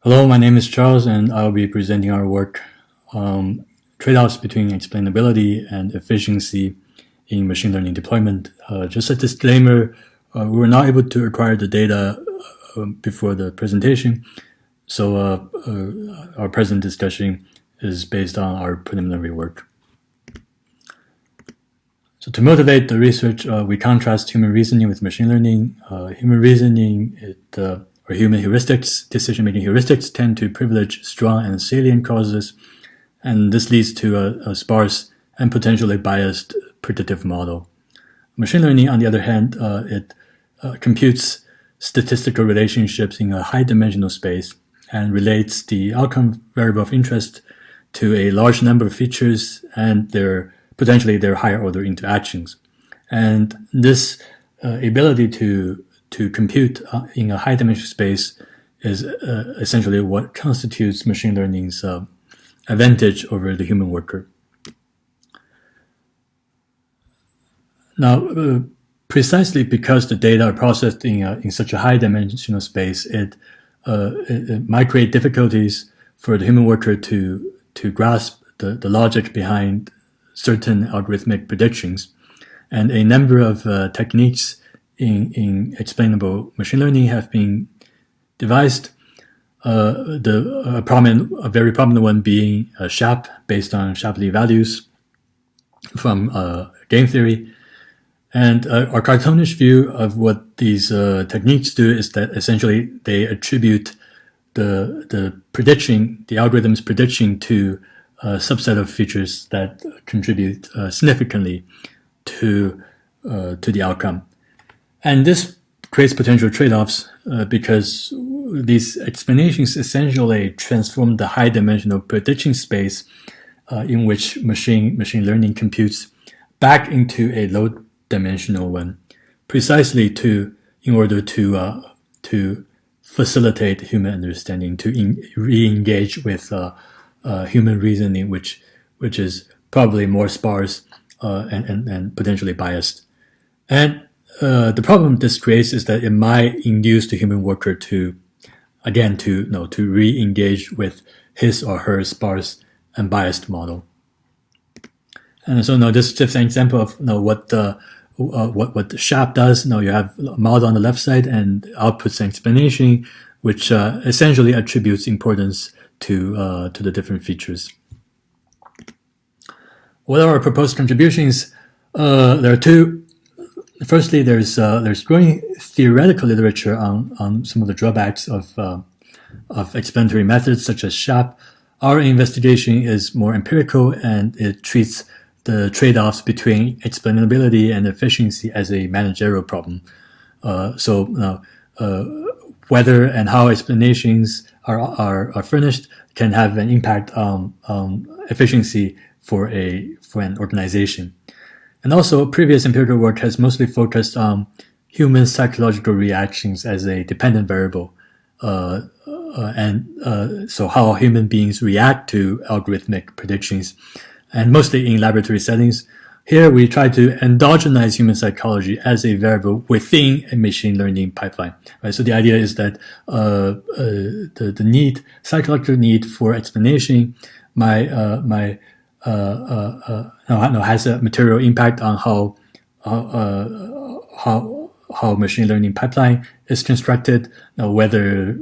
Hello, my name is Charles, and I'll be presenting our work trade-offs between explainability and efficiency in machine learning deployment. Just a disclaimer, we were not able to acquire the data before the presentation, so our present discussion is based on our preliminary work. So to motivate the research, we contrast human reasoning with machine learning. Human reasoning, or human heuristics, decision-making heuristics, tend to privilege strong and salient causes, and this leads to a sparse and potentially biased predictive model. Machine learning, on the other hand, it computes statistical relationships in a high-dimensional space and relates the outcome variable of interest to a large number of features and potentially their higher-order interactions. And this ability to compute in a high-dimensional space is essentially what constitutes machine learning's advantage over the human worker. Now, precisely because the data are processed in such a high-dimensional space, it might create difficulties for the human worker to grasp the logic behind certain algorithmic predictions. And a number of techniques in explainable machine learning have been devised. A very prominent one being SHAP, based on Shapley values from game theory. And our cartoonish view of what these techniques do is that essentially they attribute the algorithm's prediction to a subset of features that contribute significantly to the outcome. And this creates potential trade-offs because these explanations essentially transform the high-dimensional prediction space in which machine learning computes back into a low-dimensional one, precisely in order to facilitate human understanding, to re-engage with human reasoning, which is probably more sparse and potentially biased. And the problem this creates is that it might induce the human worker to re-engage with his or her sparse and biased model. And so now this is just an example of what the SHAP does. Now you have a model on the left side and outputs an explanation, which essentially attributes importance to the different features. What are our proposed contributions? There are two. Firstly, there's growing theoretical literature on some of the drawbacks of explanatory methods such as SHAP. Our investigation is more empirical, and it treats the trade-offs between explainability and efficiency as a managerial problem. Whether and how explanations are furnished can have an impact on efficiency for an organization. And also, previous empirical work has mostly focused on human psychological reactions as a dependent variable, so how human beings react to algorithmic predictions, and mostly in laboratory settings. Here, we try to endogenize human psychology as a variable within a machine learning pipeline. Right? So the idea is that the psychological need for explanation has a material impact on how machine learning pipeline is constructed, whether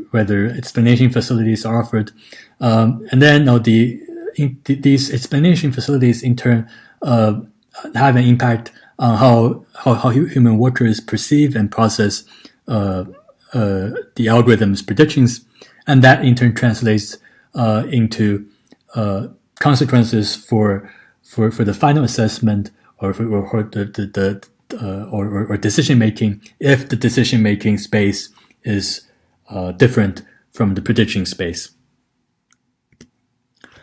explanation facilities are offered, and then these explanation facilities in turn have an impact on how human workers perceive and process the algorithm's predictions, and that in turn translates into consequences for the final assessment or decision making if the decision making space is different from the prediction space.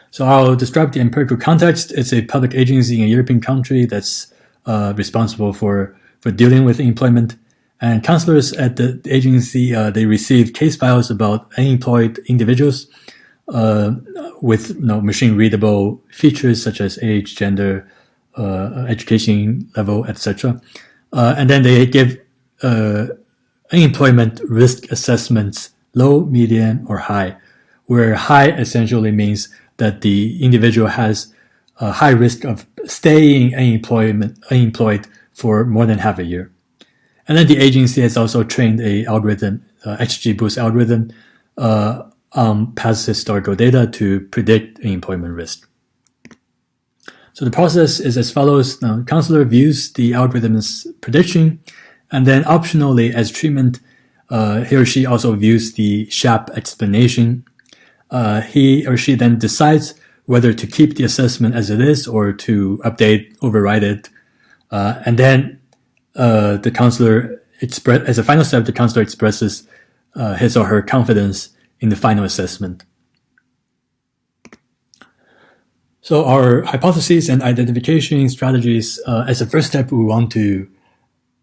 So I'll describe the empirical context. It's a public agency in a European country that's responsible for dealing with employment. And counselors at the agency, they receive case files about unemployed individuals with machine-readable features such as age, gender, education level, etc. And then they give unemployment risk assessments, low, medium, or high, where high essentially means that the individual has a high risk of staying unemployed for more than half a year. And then the agency has also trained a algorithm, XGBoost algorithm, on past historical data to predict unemployment risk. So the process is as follows. Now, counselor views the algorithm's prediction, and then optionally as treatment, he or she also views the SHAP explanation. He or she then decides whether to keep the assessment as it is or to update, override it. And then the counselor as a final step, the counselor expresses his or her confidence in the final assessment. So our hypotheses and identification strategies, as a first step, we want to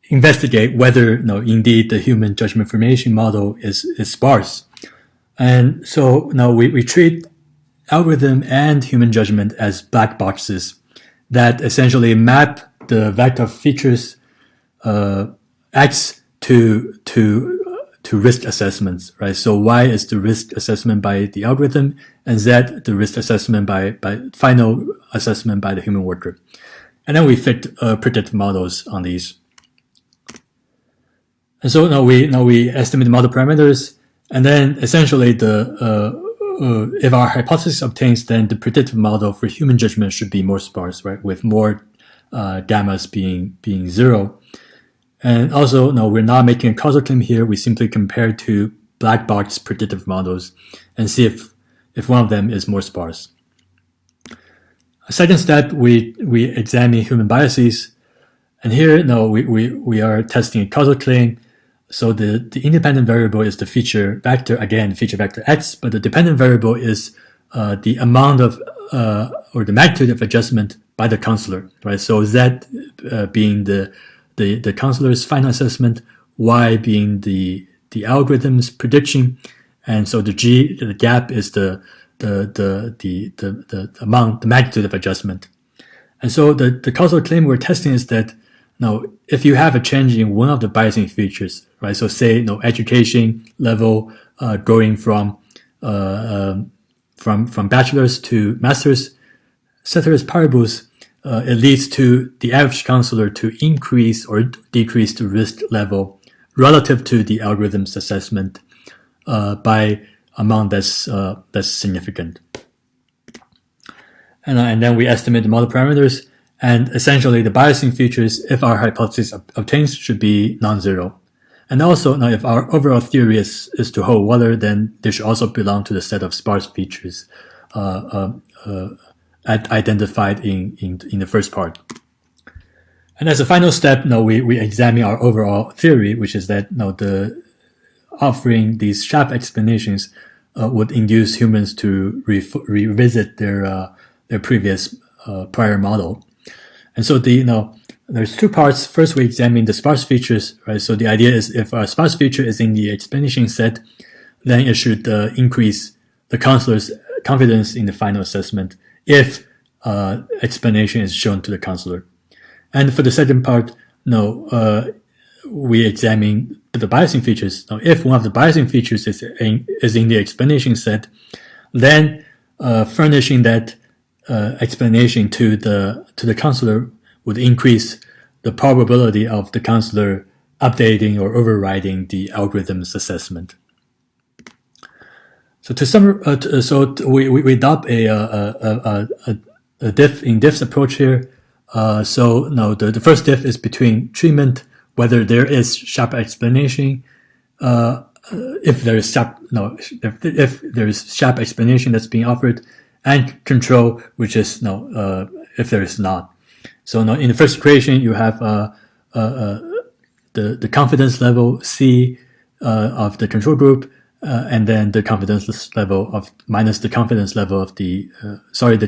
investigate whether indeed the human judgment formation model is sparse. And so now we treat algorithm and human judgment as black boxes that essentially map the vector of features X to risk assessments, right? So Y is the risk assessment by the algorithm, and Z the risk assessment by final assessment by the human worker. And then we fit predictive models on these. And so now we estimate the model parameters, and then essentially if our hypothesis obtains, then the predictive model for human judgment should be more sparse, right? With more gammas being 0. And also, no, we're not making a causal claim here. We simply compare two black box predictive models and see if one of them is more sparse. A second step, we examine human biases. And here, no, we are testing a causal claim. So the independent variable is the feature vector, again, feature vector X, but the dependent variable is the amount of, or the magnitude of adjustment by the counselor, right? So Z being the counselor's final assessment, Y being the algorithm's prediction, and so the gap is the amount, the magnitude of adjustment. And so the causal claim we're testing is that now if you have a change in one of the biasing features, right? So say education level going from bachelor's to master's, ceteris paribus, it leads to the average counselor to increase or decrease the risk level relative to the algorithm's assessment by amount that's significant. And then we estimate the model parameters, and essentially the biasing features, if our hypothesis obtains, should be non-zero. And also, now if our overall theory is to hold water, then they should also belong to the set of sparse features identified in the first part. And as a final step, we examine our overall theory, which is that the offering these SHAP explanations would induce humans to revisit their previous prior model. And so there's two parts. First, we examine the sparse features, right? So the idea is if a sparse feature is in the explanation set, then it should increase the counselor's confidence in the final assessment if explanation is shown to the counselor. And for the second part, we examine the biasing features. Now, if one of the biasing features is in the explanation set, then furnishing that explanation to the counselor would increase the probability of the counselor updating or overriding the algorithm's assessment. So to summarize, we adopt a diff in diffs approach here. The first diff is between treatment, whether there is SHAP explanation, if there is SHAP explanation that's being offered, and control, which is if there is not. So now in the first equation, you have the confidence level C of the control group, and then the confidence level of minus the confidence level of the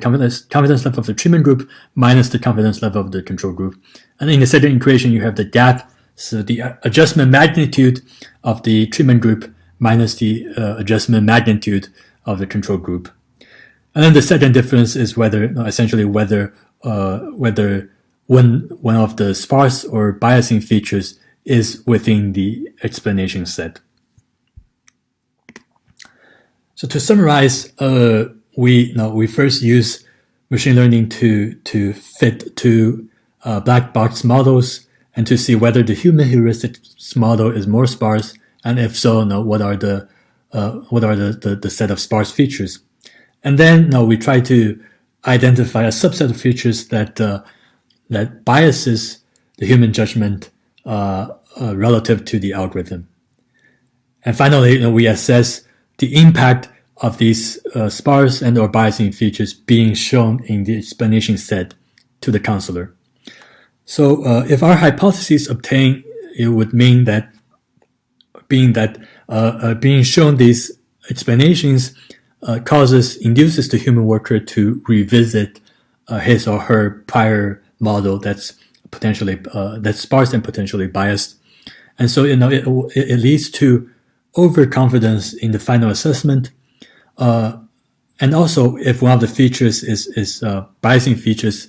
confidence level of the treatment group minus the confidence level of the control group. And in the second equation, you have the gap, so the adjustment magnitude of the treatment group minus the adjustment magnitude of the control group. And then the second difference is whether one of the sparse or biasing features is within the explanation set. So to summarize, we first use machine learning to fit two black box models and to see whether the human heuristics model is more sparse, and if so, what are the set of sparse features. And then we try to identify a subset of features that biases the human judgment relative to the algorithm. And finally, we assess the impact of these sparse and or biasing features being shown in the explanation set to the counselor. So if our hypotheses obtain, it would mean that being shown these explanations induces the human worker to revisit his or her prior model that's sparse and potentially biased, and so it leads to overconfidence in the final assessment, and also if one of the features is biasing features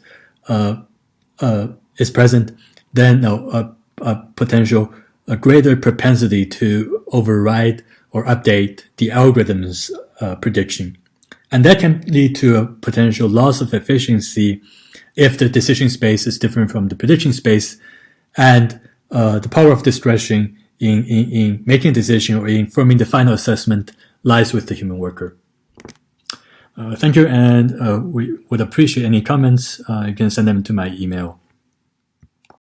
is present, then a greater propensity to override or update the algorithm's prediction. And that can lead to a potential loss of efficiency if the decision space is different from the prediction space, and the power of discretion in making a decision or in forming the final assessment lies with the human worker. Thank you, and we would appreciate any comments. You can send them to my email.